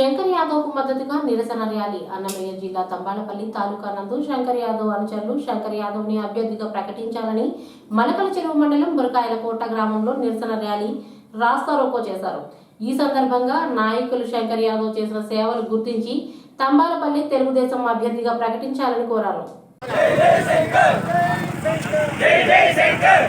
శంకర్ యాదవ్కు మద్దతుగా నిరసన ర్యాలీ. అన్నమయ్య జిల్లా తంబాలపల్లి తాలూకా నందు శంకర్ యాదవ్ అనుచరులు శంకర్ యాదవ్ని అభ్యర్థిగా ప్రకటించాలని మలకల చెరువు మండలం బురకాయలకోట గ్రామంలో నిరసన ర్యాలీ రాస్తారోకో చేశారు. ఈ సందర్భంగా నాయకులు శంకర్ యాదవ్ చేసిన సేవలు గుర్తించి తంబాలపల్లి తెలుగుదేశం అభ్యర్థిగా ప్రకటించాలని కోరారు. జై జై శంకర్